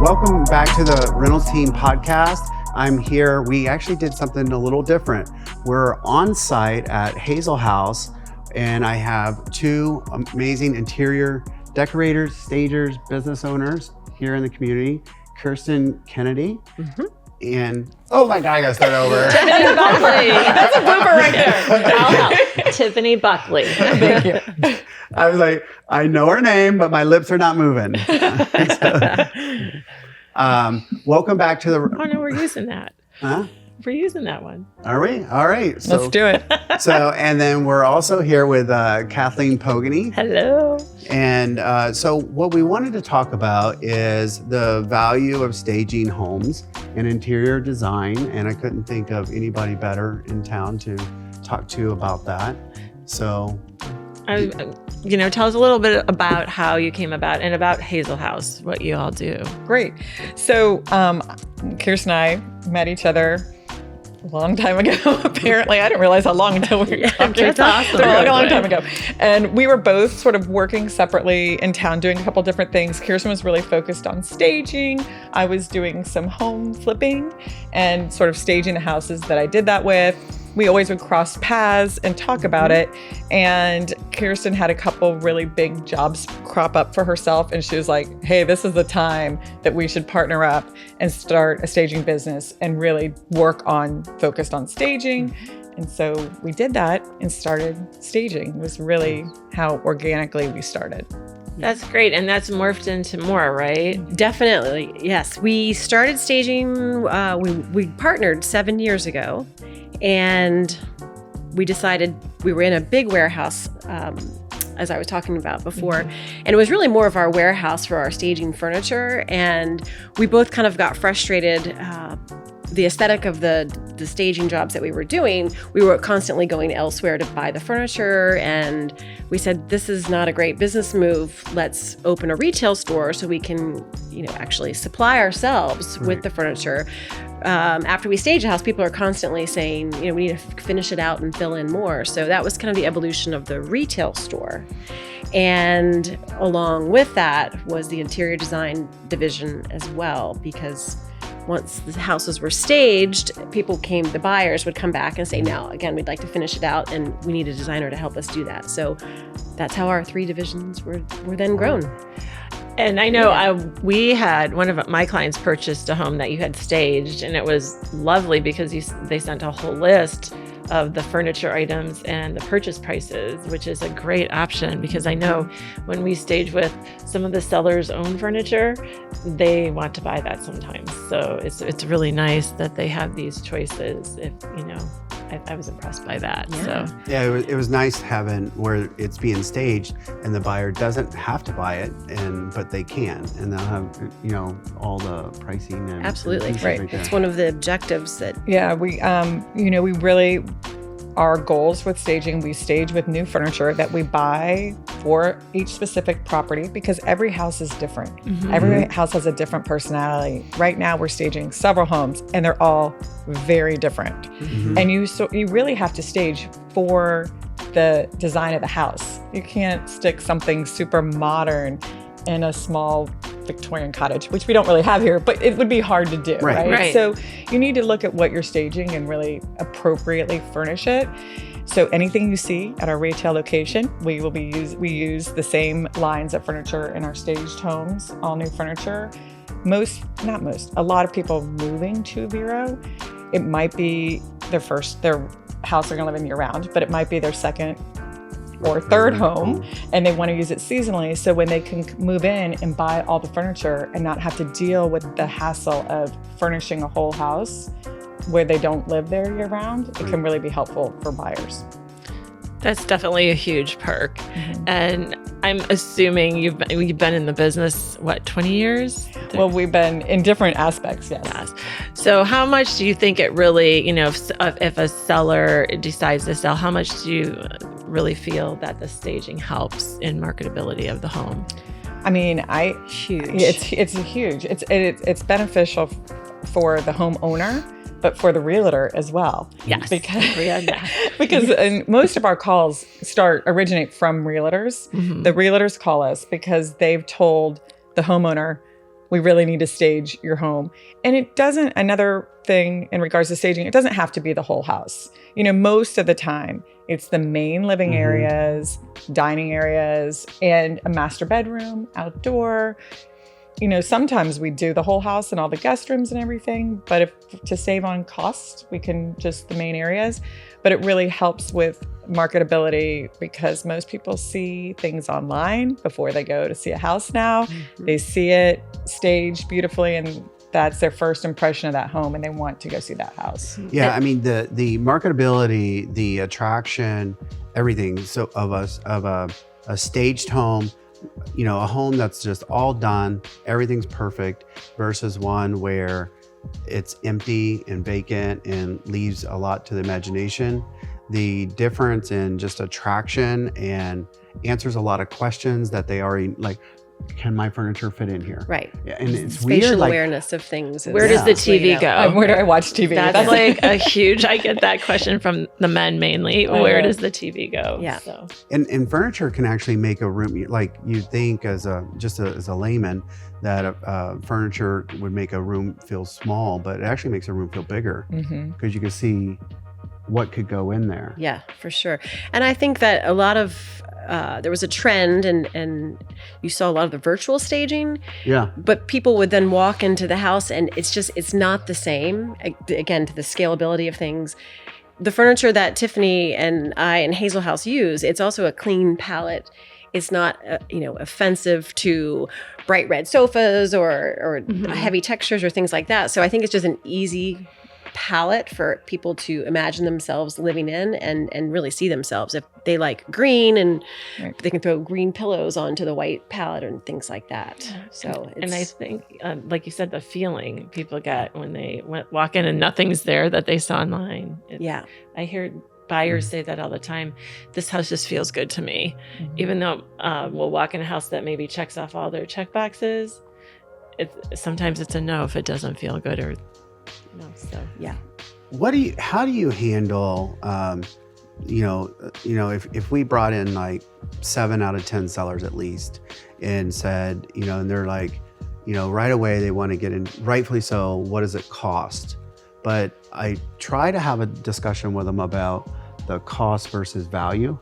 Welcome back to the Reynolds Team podcast. I'm here. We actually did something a little different. We're on site at Hazel House, and I have two amazing interior decorators, stagers, business owners here in the community. Kirsten Kennedy and, oh my God, I gotta start over. Tiffani Buckley. That's a blooper right there. I'll help. Tiffani Buckley. Thank you. I was like, I know her name, but my lips are not moving. Welcome back to the... Oh, no, we're using that. Huh? We're using that one. Are we? All right. So, Let's do it. And then we're also here with Kathleen Pogany. Hello. And so what we wanted to talk about is the value of staging homes and interior design. And I couldn't think of anybody better in town to talk to about that. So... tell us a little bit about how you came about and about Hazel House, what you all do. Great. So Kirsten and I met each other a long time ago. Apparently, I didn't realize how long until we were talking. That's awesome. A long time ago. And we were both sort of working separately in town, doing a couple different things. Kirsten was really focused on staging. I was doing some home flipping and sort of staging the houses that I did that with. We always would cross paths and talk about it. And Kirsten had a couple really big jobs crop up for herself. And she was like, hey, this is the time that we should partner up and start a staging business and really focused on staging. And so we did that and started staging. It was really how organically we started. That's great. And that's morphed into more, right? Definitely. Yes. We started staging, we partnered 7 years ago, and we decided we were in a big warehouse, as I was talking about before. And it was really more of our warehouse for our staging furniture. And we both kind of got frustrated. The aesthetic of the staging jobs that we were doing, we were constantly going elsewhere to buy the furniture. And we said, this is not a great business move. Let's open a retail store so we can, actually supply ourselves with the furniture. After we stage a house, people are constantly saying, we need to finish it out and fill in more. So that was kind of the evolution of the retail store. And along with that was the interior design division as well, because once the houses were staged, the buyers would come back and say, now, again, we'd like to finish it out and we need a designer to help us do that. So that's how our three divisions were then grown. And I know we had one of my clients purchased a home that you had staged, and it was lovely because they sent a whole list of the furniture items and the purchase prices, which is a great option because I know when we stage with some of the sellers' own furniture, they want to buy that sometimes. So it's really nice that they have these choices. I was impressed by that. Yeah. So it was nice having where it's being staged and the buyer doesn't have to buy it, but they can, and they'll have all the pricing and Absolutely. and Right. like that. It's one of the objectives that Yeah, we really, our goals with staging, we stage with new furniture that we buy for each specific property because every house is different. Every house has a different personality. Right now we're staging several homes and they're all very different. And you really have to stage for the design of the house. You can't stick something super modern in a small Victorian cottage, which we don't really have here, but it would be hard to do, right? So you need to look at what you're staging and really appropriately furnish it. So anything you see at our retail location, we use the same lines of furniture in our staged homes, all new furniture. A lot of people moving to Vero, it might be their house they're gonna live in year round, but it might be their second or third home, and they want to use it seasonally. So when they can move in and buy all the furniture and not have to deal with the hassle of furnishing a whole house where they don't live there year round, it can really be helpful for buyers. that's definitely a huge perk. And I'm assuming you've been in the business, 20 years? Well, we've been in different aspects, yes. So how much do you think it really, if a seller decides to sell, how much do you really feel that the staging helps in marketability of the home? I mean, huge. It's huge. It's beneficial for the homeowner, but for the realtor as well. Yes. Because most of our calls originate from realtors. The realtors call us because they've told the homeowner, we really need to stage your home. And it doesn't, another thing in regards to staging, it doesn't have to be the whole house. Most of the time it's the main living areas, dining areas, and a master bedroom, outdoor. Sometimes we do the whole house and all the guest rooms and everything, but if to save on cost, we can just the main areas. But it really helps with marketability because most people see things online before they go to see a house now. They see it staged beautifully and that's their first impression of that home and they want to go see that house. Yeah, I mean the marketability, the attraction, everything of a staged home, a home that's just all done, everything's perfect versus one where it's empty and vacant and leaves a lot to the imagination. The difference in just attraction and answers a lot of questions that they already can my furniture fit in here? Right. Yeah, and it's spatial weird, awareness of things. Where does the TV go? Where do I watch TV? That's like a huge, I get that question from the men mainly. Where does the TV go? Yeah. So. And furniture can actually make a room, like you think as a layman that furniture would make a room feel small, but it actually makes a room feel bigger because you can see what could go in there. Yeah, for sure. And I think that a lot of there was a trend and you saw a lot of the virtual staging. Yeah. But people would then walk into the house and it's not the same. Again, to the scalability of things. The furniture that Tiffani and I and Hazel House use, it's also a clean palette. It's not, offensive to bright red sofas or heavy textures or things like that. So I think it's just an easy palette for people to imagine themselves living in and really see themselves. If they like green and they can throw green pillows onto the white palette and things like that. So and I think, like you said, the feeling people get when they walk in and nothing's there that they saw online. I hear buyers say that all the time. This house just feels good to me. Even though we'll walk in a house that maybe checks off all their check boxes, sometimes it's a no if it doesn't feel good or so yeah. How do you handle if we brought in like 7 out of 10 sellers at least and said, and they're like, right away they want to get in, rightfully so, what does it cost? But I try to have a discussion with them about the cost versus value.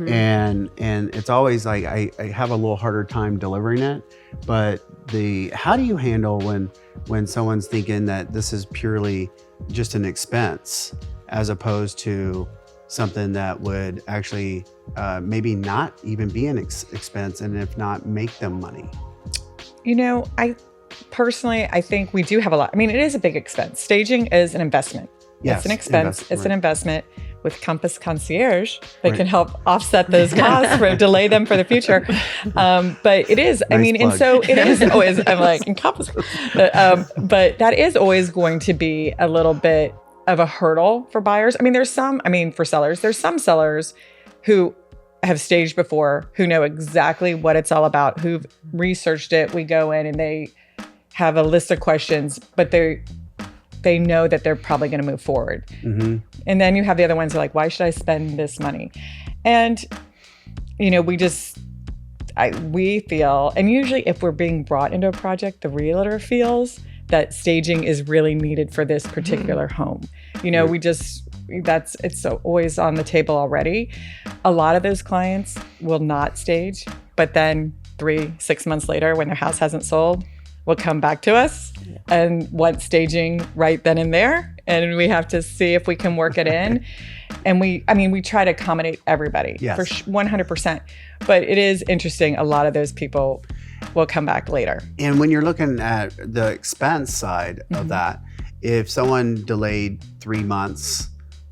And it's always like I have a little harder time delivering it, but how do you handle when someone's thinking that this is purely just an expense as opposed to something that would actually maybe not even be an expense, and if not, make them money? I personally, I think we do have a lot. I mean, it is a big expense. Staging is an investment. Yes, it's an expense. It's an investment. With Compass Concierge, they can help offset those costs or delay them for the future. But it is, Nice plug. And so it is always, I'm like, in Compass. But that is always going to be a little bit of a hurdle for buyers. For sellers, there's some sellers who have staged before, who know exactly what it's all about, who've researched it. We go in and they have a list of questions, but they know that they're probably going to move forward. And then you have the other ones who are like, why should I spend this money? And, we feel, and usually if we're being brought into a project, the realtor feels that staging is really needed for this particular home. It's always on the table already. A lot of those clients will not stage, but then 3-6 months later, when their house hasn't sold, will come back to us and want staging right then and there. And we have to see if we can work it in. And we try to accommodate everybody for 100%. But it is interesting. A lot of those people will come back later. And when you're looking at the expense side of that, if someone delayed 3 months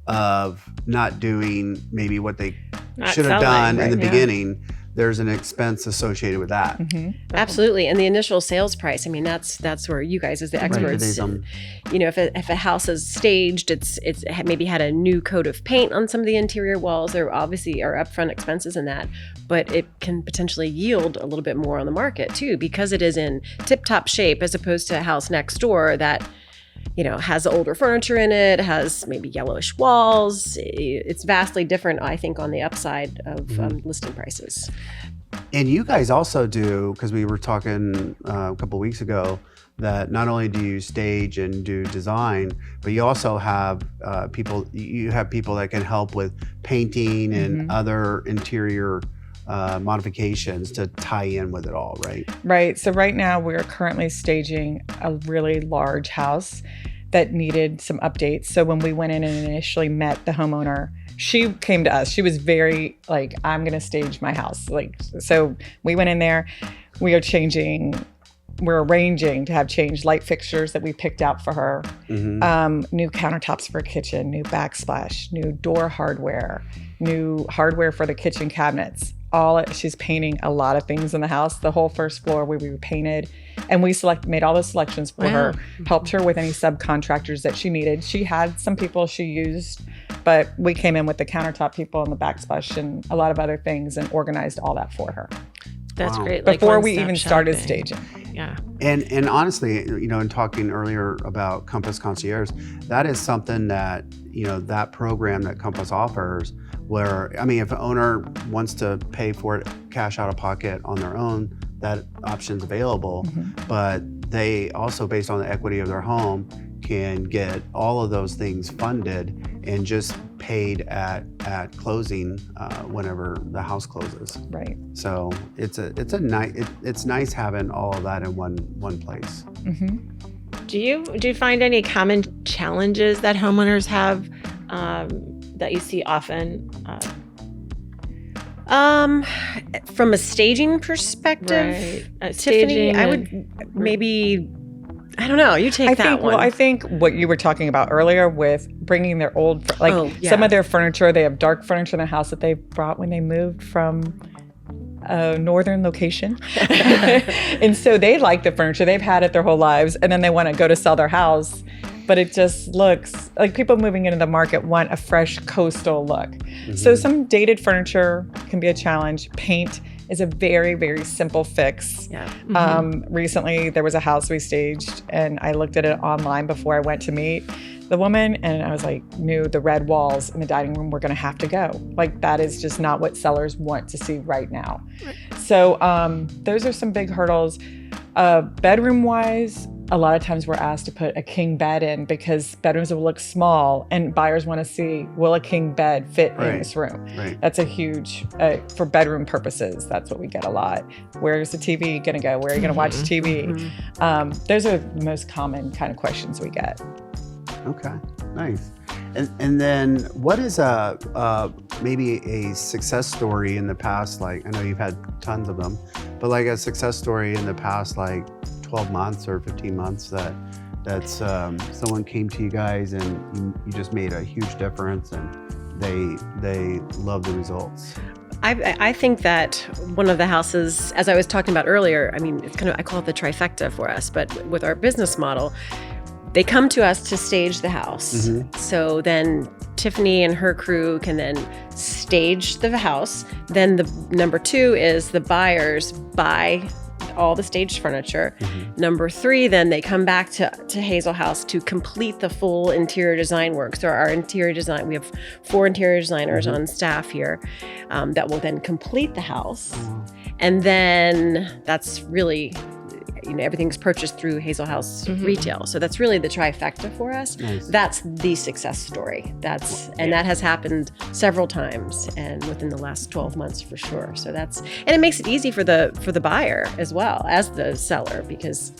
of not doing maybe what they should have done in the beginning, there's an expense associated with that. Absolutely. And the initial sales price, that's where you guys as the experts, if a house is staged, it's maybe had a new coat of paint on some of the interior walls. There obviously are upfront expenses in that, but it can potentially yield a little bit more on the market too, because it is in tip-top shape as opposed to a house next door that has older furniture in it, has maybe yellowish walls. It's vastly different, I think, on the upside of listing prices. And you guys also do, because we were talking a couple weeks ago, that not only do you stage and do design, but you also have people that can help with painting and other interior modifications to tie in with it all, right? Right. So right now we're currently staging a really large house that needed some updates. So when we went in and initially met the homeowner, she came to us. She was very like, I'm going to stage my house. Like, so we went in there, we're arranging to have changed light fixtures that we picked out for her, new countertops for a kitchen, new backsplash, new door hardware, new hardware for the kitchen cabinets. She's painting a lot of things in the house. The whole first floor we repainted, and we made all the selections for her, helped her with any subcontractors that she needed. She had some people she used, but we came in with the countertop people and the backsplash and a lot of other things and organized all that for her. That's great. Before we even started staging. Yeah. And honestly, in talking earlier about Compass Concierge, that is something that, that program that Compass offers, where, if an owner wants to pay for it cash out of pocket on their own, that option's available. But they also, based on the equity of their home, can get all of those things funded and just paid at closing whenever the house closes. Right. So it's nice having all of that in one place. Do you find any common challenges that homeowners have that you see often? From a staging perspective, right. Tiffani, Staging I would maybe, I don't know, you take that one. Well, I think what you were talking about earlier with bringing their old, some of their furniture, they have dark furniture in the house that they brought when they moved from a northern location. And so they like the furniture. They've had it their whole lives. And then they want to go to sell their house. But it just looks like people moving into the market want a fresh coastal look. So some dated furniture can be a challenge. Paint is a very, very simple fix. Yeah. Recently, there was a house we staged, and I looked at it online before I went to meet the woman, and I was like, knew the red walls in the dining room were going to have to go. Like, that is just not what sellers want to see right now. So those are some big hurdles. Bedroom-wise, a lot of times we're asked to put a king bed in because bedrooms will look small, and buyers want to see, will a king bed fit in this room? Right. That's a huge, for bedroom purposes, that's what we get a lot. Where's the TV going to go? Where are you going to watch TV? Those are the most common kind of questions we get. Okay, nice. And then what is maybe a success story in the past? Like, I know you've had tons of them, but like a success story in the past, like 12 months or 15 months that's someone came to you guys and you just made a huge difference and they love the results. I think that one of the houses, as I was talking about earlier, it's kind of, I call it the trifecta for us, but with our business model, they come to us to stage the house. So then Tiffani and her crew can then stage the house. Then the number two is the buyers buy all the staged furniture. Number three, then they come back to Hazel House to complete the full interior design work. So our interior design, we have 4 interior designers on staff here that will then complete the house. And then that's really, everything's purchased through Hazel House Retail. So that's really the trifecta for us. Nice. That's the success story. That has happened several times and within the last 12 months for sure. So and it makes it easy for the buyer as well as the seller, because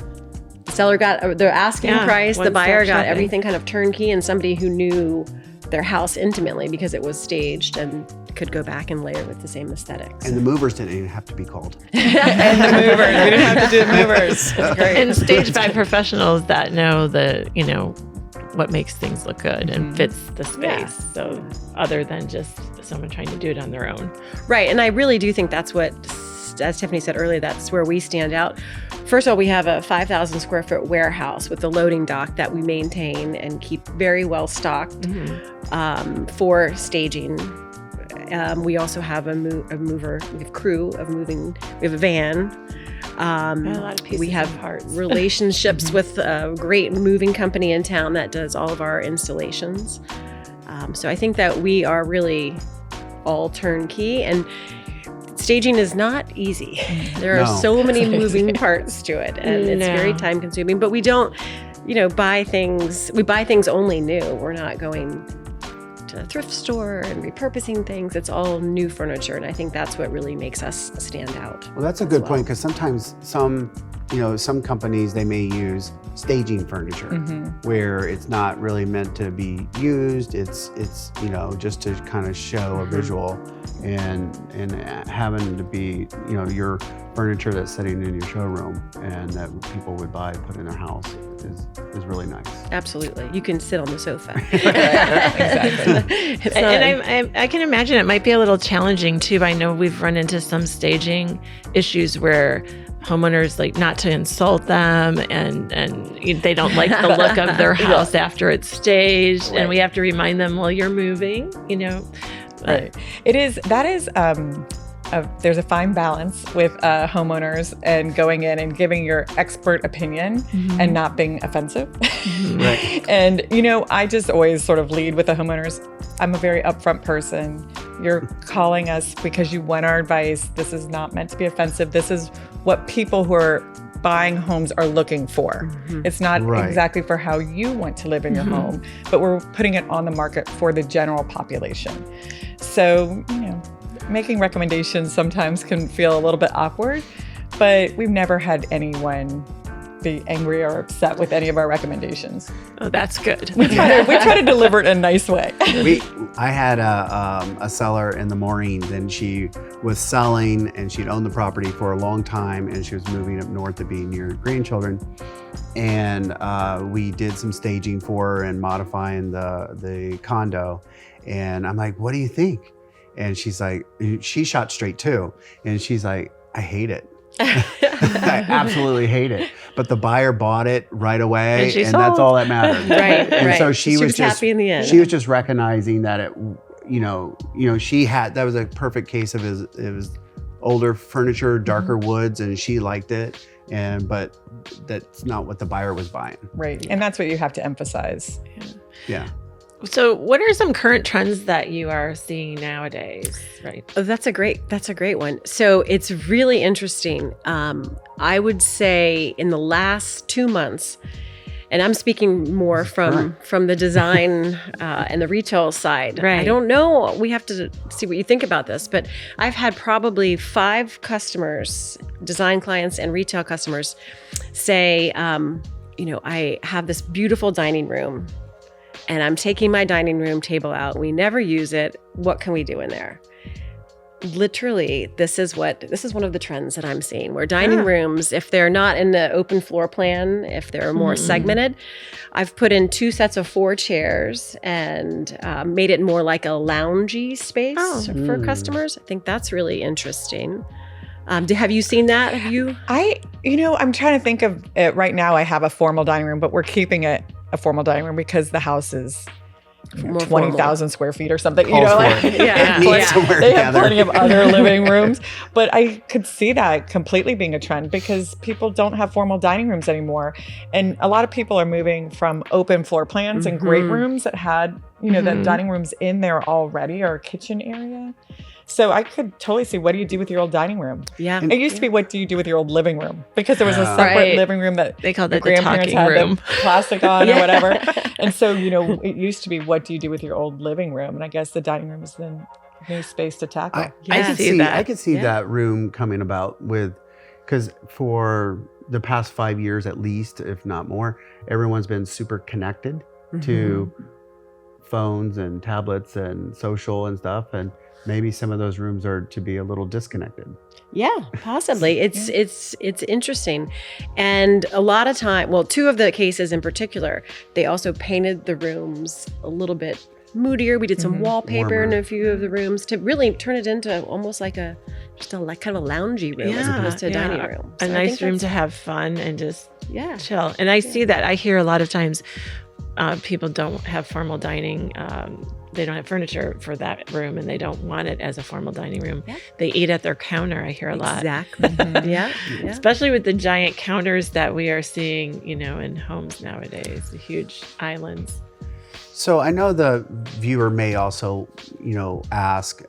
the seller got their asking price, the buyer got everything kind of turnkey, and somebody who knew their house intimately because it was staged and could go back and layer with the same aesthetics. And the movers didn't even have to be called. And the movers, we didn't have to do the movers. That's great. And staged by professionals that know what makes things look good and fits the space. So other than just someone trying to do it on their own. Right. And I really do think that's what, as Tiffani said earlier, that's where we stand out. First of all, we have a 5,000 square foot warehouse with a loading dock that we maintain and keep very well stocked for staging. We also have a mover. We have crew of moving. We have a van. A lot of pieces we have of parts. relationships with a great moving company in town that does all of our installations. So I think that we are really all turnkey, and staging is not easy. There are No. so many moving parts to it, and it's very time consuming, but we don't, buy things. We buy things only new. We're not going to a thrift store and repurposing things. It's all new furniture, and I think that's what really makes us stand out. Well, that's a good point, because sometimes some companies, they may use staging furniture where it's not really meant to be used. It's just to kind of show a visual, and having to be your furniture that's sitting in your showroom and that people would buy, put in their house is really nice. Absolutely, you can sit on the sofa. Exactly. And I can imagine it might be a little challenging too. I know we've run into some staging issues where homeowners like not to insult them, and they don't like the look of their house after it's staged, and we have to remind them, well, you're moving, Right. There's a fine balance with homeowners and going in and giving your expert opinion and not being offensive. Right. And, I just always sort of lead with the homeowners. I'm a very upfront person. You're calling us because you want our advice. This is not meant to be offensive. This is what people who are buying homes are looking for. It's not exactly for how you want to live in your home, but we're putting it on the market for the general population. So, making recommendations sometimes can feel a little bit awkward, but we've never had anyone be angry or upset with any of our recommendations. Oh, that's good. We try to deliver it in a nice way. I had a seller in the Maureen, and she was selling, and she'd owned the property for a long time, and she was moving up north to be near grandchildren. And we did some staging for her and modifying the condo. And I'm like, what do you think? And she's like, she shot straight too. And she's like, I hate it. I absolutely hate it. But the buyer bought it right away, and that's all that mattered. Right. And so she was just happy in the end. She was just recognizing that it, she had, that was a perfect case of it was older furniture, darker woods, and she liked it. But that's not what the buyer was buying. Right. And that's what you have to emphasize. Yeah. So what are some current trends that you are seeing nowadays? Right. Oh, that's a great one. So it's really interesting. I would say in the last 2 months, and I'm speaking more from the design and the retail side. Right. I don't know. We have to see what you think about this, but I've had probably 5 customers, design clients and retail customers, say, I have this beautiful dining room, and I'm taking my dining room table out. We never use it. What can we do in there? Literally, this is one of the trends that I'm seeing, where dining rooms, if they're not in the open floor plan, if they're more segmented, I've put in 2 sets of 4 chairs and made it more like a loungy space for customers. I think that's really interesting. Have you seen that? Have you? I'm trying to think of it right now. I have a formal dining room, but we're keeping it a formal dining room because the house is 20,000 square feet or something. They have plenty of other living rooms. But I could see that completely being a trend because people don't have formal dining rooms anymore. And a lot of people are moving from open floor plans and great rooms that had, that dining rooms in there already, or a kitchen area. So I could totally see, what do you do with your old dining room? Yeah. It used to be, what do you do with your old living room? Because there was a separate living room that they called it the grandparents talking had room. the plastic on or whatever. And so, it used to be, what do you do with your old living room? And I guess the dining room is the new space to tackle. I could see that room coming about because for the past 5 years at least, if not more, everyone's been super connected to phones and tablets and social and stuff, and maybe some of those rooms are to be a little disconnected. Yeah, possibly. It's interesting. And a lot of time, 2 of the cases in particular, they also painted the rooms a little bit moodier. We did some wallpaper in a few of the rooms to really turn it into almost like kind of a loungy room as opposed to a dining room. So a nice room to have fun and just chill. And I see that. I hear a lot of times people don't have formal dining. They don't have furniture for that room, and they don't want it as a formal dining room. Yeah. They eat at their counter, I hear a lot. Exactly. Yeah. Especially with the giant counters that we are seeing, in homes nowadays, the huge islands. So I know the viewer may also, ask,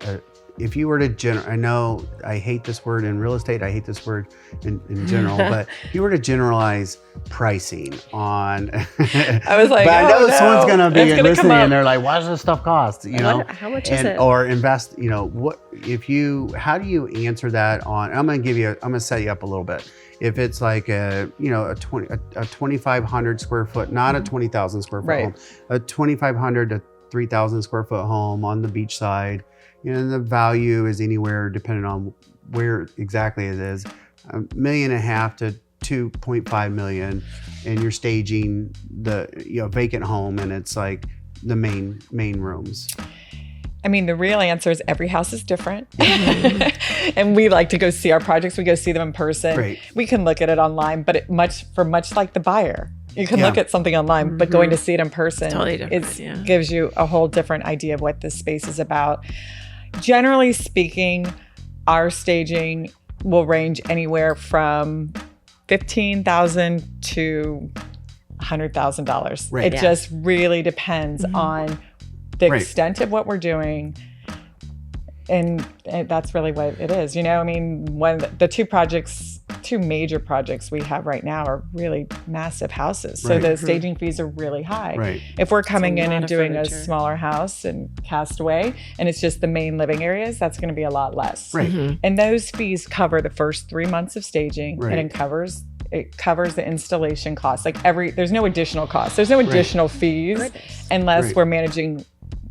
if you were to I know I hate this word in real estate, I hate this word in general, but if you were to generalize pricing on, I was like, but I know someone's gonna be It's gonna come listening up. and they're like, "Why does this stuff cost?" You know, How much is it? or invest. You know, how do you answer that on? I'm gonna set you up a little bit. If it's like a 2,500 square foot, not a 20,000 square foot Right. home, a 2,500 to 3,000 square foot home on the beach side, the value is anywhere depending on where exactly it is, $1.5 million to 2.5 million, and you're staging the vacant home, and it's like the main rooms. I mean, the real answer is every house is different. And we like to go see our projects. We go see them in person. Right. We can look at it online, but much like the buyer. You can look at something online, but going to see it in person, Totally different, gives you a whole different idea of what this space is about. Generally speaking, our staging will range anywhere from $15,000 to $100,000. Right. It just really depends on the Right. extent of what we're doing. And that's really what it is. I mean, when the two major projects we have right now are really massive houses. So Right. the staging fees are really high. Right. If we're coming a in lot and of doing furniture. a smaller house in Castaway, and it's just the main living areas, that's going to be a lot less. Right. And those fees cover the first 3 months of staging, Right. and it covers the installation costs. There's no additional costs. There's no additional fees unless Right. we're managing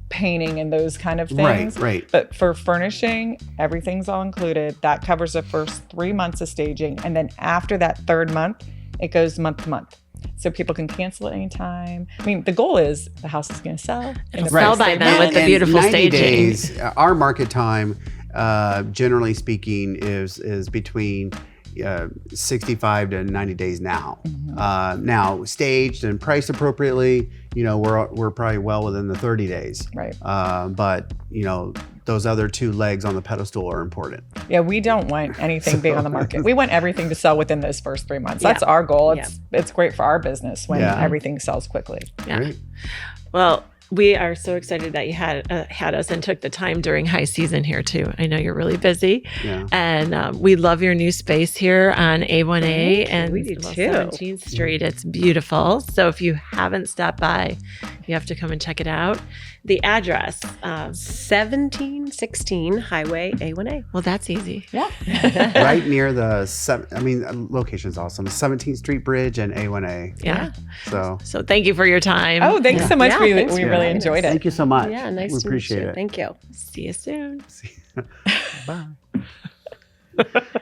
painting and those kind of things. Right. But for furnishing, everything's all included. That covers the first 3 months of staging. And then after that third month, it goes month to month. So people can cancel at any time. I mean, the goal is the house is going to sell. It'll the sell first by 3 then months. with the And beautiful 90 staging. days, our market time, generally speaking, is between 65 to 90 days now. Now, staged and priced appropriately, we're probably well within the 30 days. Right. But those other two legs on the pedestal are important. Yeah, we don't want anything big on the market. We want everything to sell within those first 3 months. That's our goal. It's great for our business when everything sells quickly. Yeah. Right? Well, we are so excited that you had us and took the time during high season here too. I know you're really busy, and we love your new space here on A1A and we do too. 17th Street. It's beautiful. So if you haven't stopped by, you have to come and check it out. The address, 1716 Highway A1A. well, that's easy. Yeah. Right near the, location's awesome. 17th Street Bridge and A1A. Yeah. So So thank you for your time. Oh, thanks so much. Yeah, we thanks we for really having us. enjoyed it. thank you so much. Yeah, nice We to appreciate meet you. it. Thank you. See you soon. Bye.